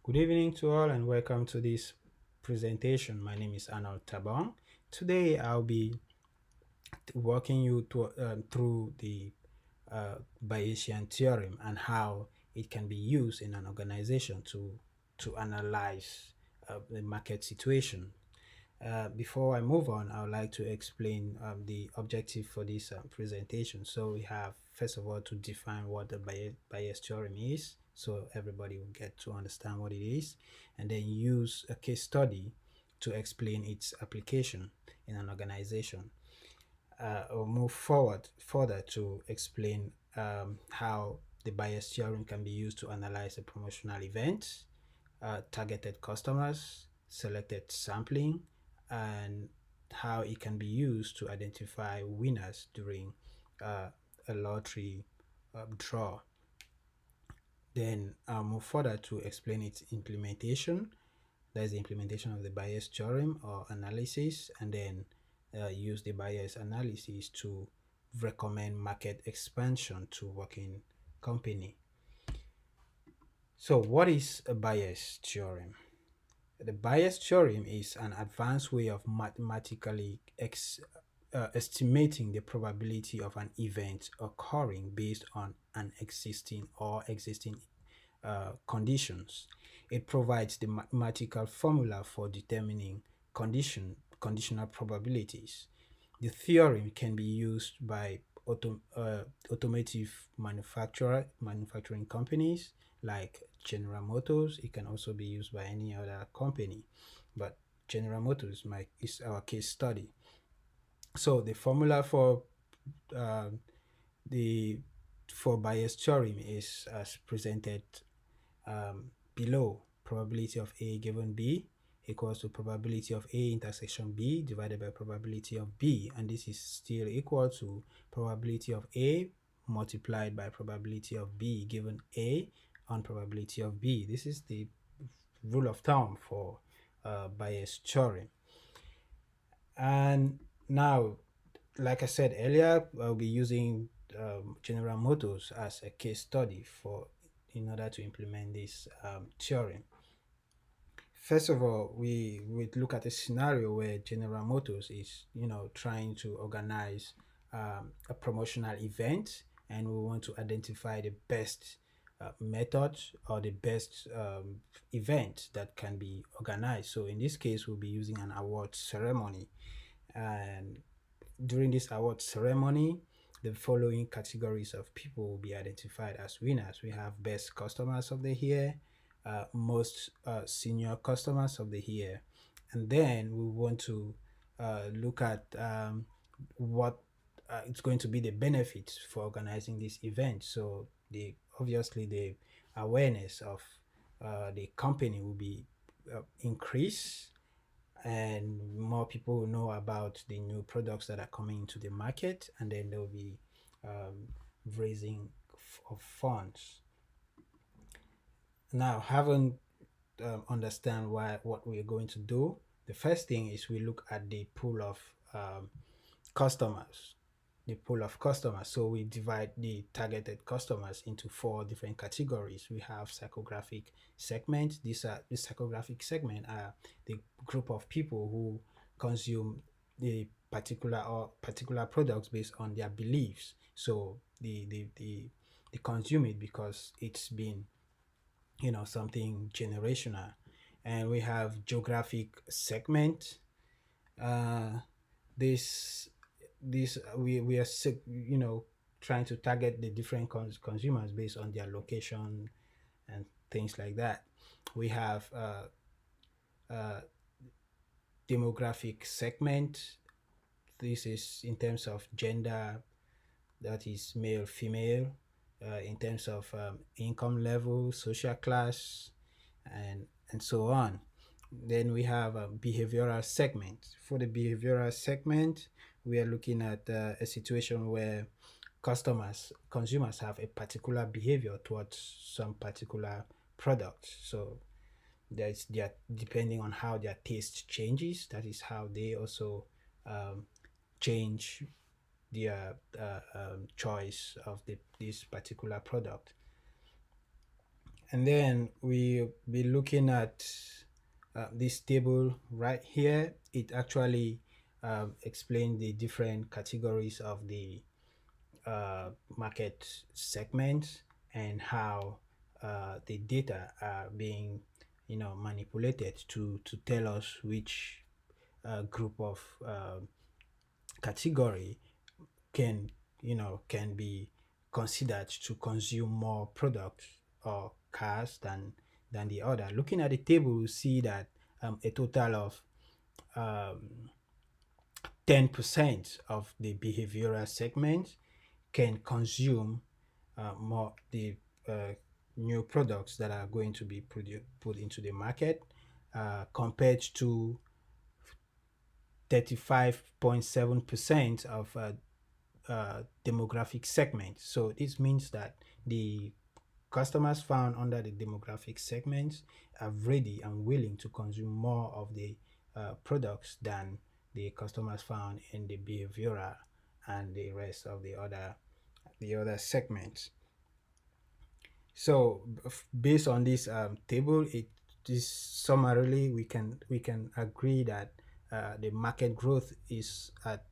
Good evening to all and welcome to this presentation. My name is Arnold Tabong. Today I'll be walking you through the Bayesian theorem and how it can be used in an organization to analyze the market situation. Before I move on, I would like to explain the objective for this presentation. So we have, first of all, to define what the Bayes theorem is, so everybody will get to understand what it is, and then use a case study to explain its application in an organization. Or move further to explain how the Bayes theorem can be used to analyze a promotional event, targeted customers, selected sampling, and how it can be used to identify winners during a lottery draw. Then I'll move further to explain its implementation. That is the implementation of the Bayes theorem or analysis, and then use the Bayes analysis to recommend market expansion to working company. So what is a Bayes theorem? The Bayes theorem is an advanced way of mathematically estimating the probability of an event occurring based on an existing conditions. It provides the mathematical formula for determining conditional probabilities. The theorem can be used by automotive manufacturing companies like General Motors. It can also be used by any other company, but General Motors is our case study. So the formula for the Bayes theorem is as presented below. Probability of A given B equals to probability of A intersection B divided by probability of B, and this is still equal to probability of A multiplied by probability of B given A on probability of B. This is the rule of thumb for Bayes theorem. And now, like I said earlier, I'll be using General Motors as a case study in order to implement this theorem. First of all, we would look at a scenario where General Motors is, trying to organize a promotional event, and we want to identify the best method or the best event that can be organized. So in this case, we'll be using an award ceremony, and during this award ceremony, the following categories of people will be identified as winners. We have best customers of the year, most senior customers of the year, and then we want to look at what it's going to be the benefits for organizing this event. So obviously the awareness of the company will be increased, and more people will know about the new products that are coming into the market, and then there will be raising of funds. Now, having understand what we're going to do, the first thing is we look at the pool of customers. So we divide the targeted customers into 4 different categories. We have psychographic segment. The psychographic segment are the group of people who consume the particular products based on their beliefs. So they consume it because it's been something generational. And we have geographic segment. This we are trying to target the different consumers based on their location and things like that. We have demographic segment. This is in terms of gender, that is male, female, in terms of income level, social class, and so on. Then we have a behavioral segment. For the behavioral segment, we are looking at a situation where consumers have a particular behavior towards some particular product. So depending on how their taste changes, that is how they also change their choice of this particular product. And then we'll be looking at this table right here. It actually explains the different categories of the market segments and how the data are being manipulated to tell us which group of category can can be considered to consume more products or cars than the other. Looking at the table, we see that a total of um, 10% of the behavioral segment can consume more the uh, new products that are going to be put into the market compared to 35.7% of demographic segment. So this means that the customers found under the demographic segments are ready and willing to consume more of the products than the customers found in the behavioral and the rest of the other segments. So based on this table, it is summarily we can agree that the market growth is at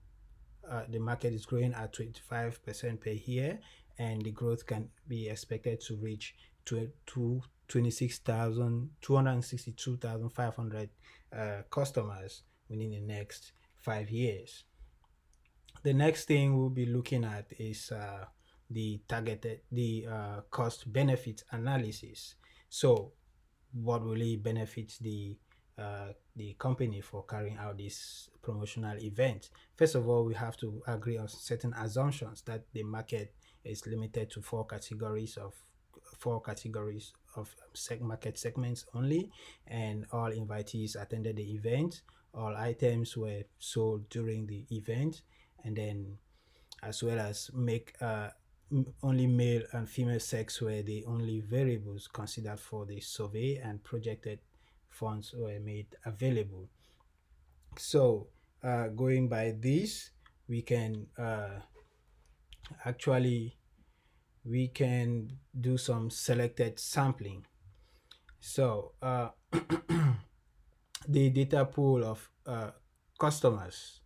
the market is growing at 25% per year, and the growth can be expected to reach to 262,500 customers within the next 5 years. The next thing we'll be looking at is the cost benefit analysis. So what really benefits the company for carrying out this promotional event? First of all, we have to agree on certain assumptions that the market is limited to four categories of market segments only, and all invitees attended the event. All items were sold during the event, and then as well as make only male and female sex were the only variables considered for the survey, and projected funds were made available. So going by this, we can actually we can do some selected sampling. So the data pool of customers,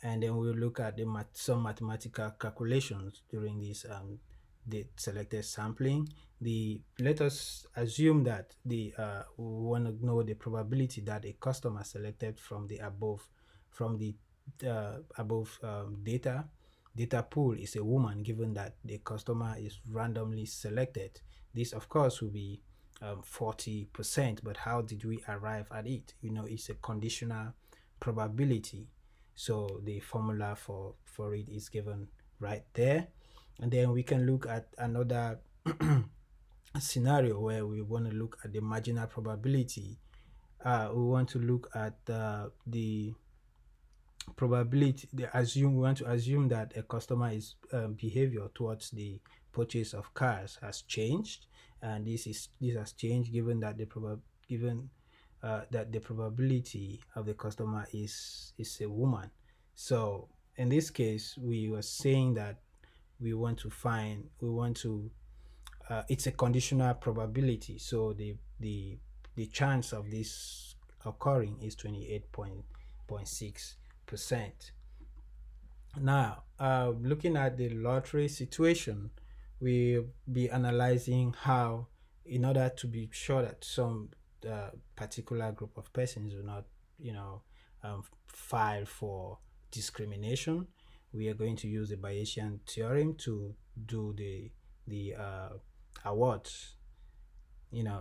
and then we'll look at some mathematical calculations during this the selected sampling. Let us assume that we want to know the probability that a customer selected from the above data pool is a woman, given that the customer is randomly selected. This of course will be 40%, but how did we arrive at it? It's a conditional probability, so the formula for it is given right there. And then we can look at another scenario where we want to look at the marginal probability. We want to look at the probability we want to assume that a customer is behavior towards the purchase of cars has changed, and this has changed given that the probability of the customer is a woman. So in this case, we were saying that we want to it's a conditional probability, so the chance of this occurring is 28.6%. Now looking at the lottery situation, we'll be analyzing how, in order to be sure that some particular group of persons will not file for discrimination, we are going to use the Bayesian theorem to do the awards.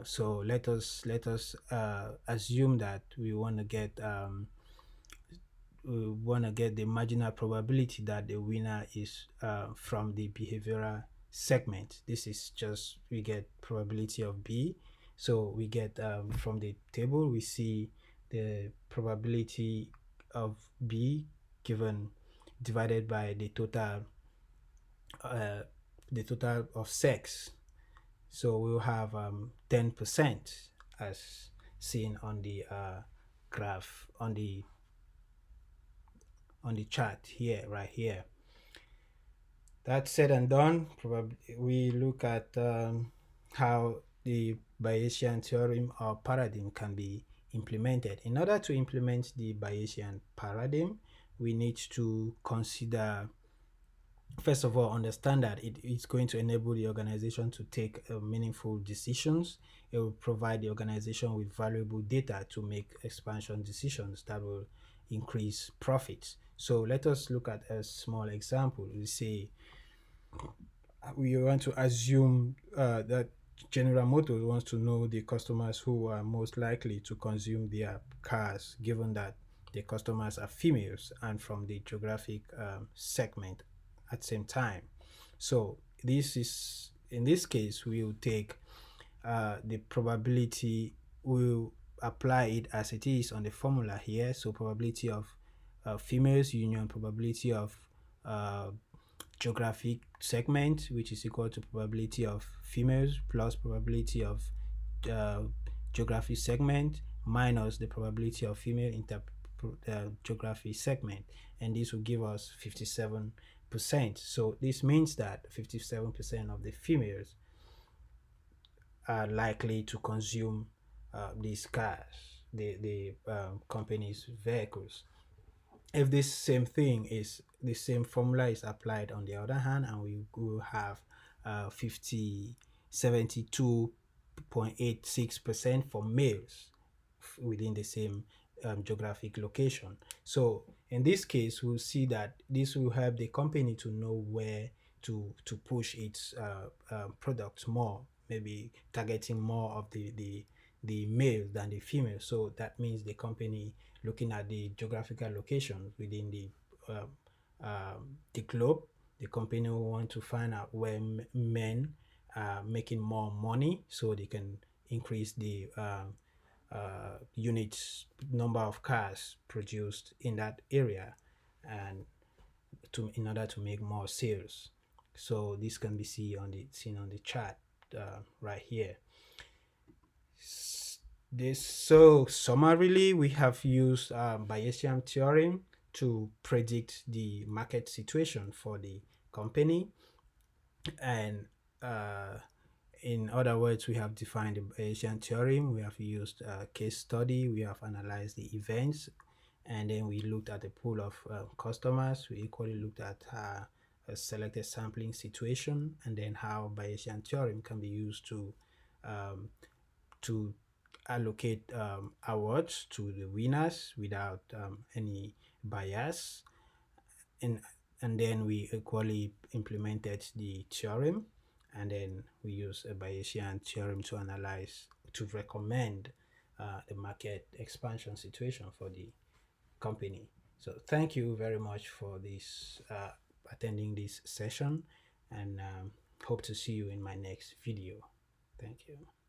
So let us assume that we want to get the marginal probability that the winner is from the behavioral segment. This is just, we get probability of B. So we get from the table, we see the probability of B given divided by uh, the total of sex. So we'll have 10% as seen on the graph on the chart here, right here. That said and done, probably we look at how the Bayesian theorem or paradigm can be implemented. In order to implement the Bayesian paradigm, we need to consider, first of all, understand that it's going to enable the organization to take meaningful decisions. It will provide the organization with valuable data to make expansion decisions that will increase profits. So let us look at a small example. We say we want to assume that General Motors wants to know the customers who are most likely to consume their cars, given that the customers are females and from the geographic segment at the same time. So this is, in this case, we will take the probability, we'll apply it as it is on the formula here. So probability of females union probability of uh, geographic segment, which is equal to probability of females plus probability of uh, geographic segment minus the probability of female geography segment, and this will give us 57%. So this means that 57% of the females are likely to consume these cars, the company's vehicles. If this same thing is the same formula is applied on the other hand, and we will have 72.86% for males within the same geographic location. So in this case, we'll see that this will help the company to know where to push its products more, maybe targeting more of the male than the female. So that means the company looking at the geographical location within the globe, the company will want to find out where men are making more money so they can increase the units number of cars produced in that area, and in order to make more sales. So this can be seen on the chart right here. So summarily, we have used Bayesian theorem to predict the market situation for the company, and in other words, we have defined the Bayesian theorem, we have used a case study, we have analyzed the events, and then we looked at the pool of customers. We equally looked at a selected sampling situation, and then how Bayesian theorem can be used um, to allocate awards to the winners without any bias, and then we equally implemented the theorem, and then we use a Bayesian theorem to analyze, to recommend the market expansion situation for the company. So thank you very much for this attending this session, and hope to see you in my next video. Thank you.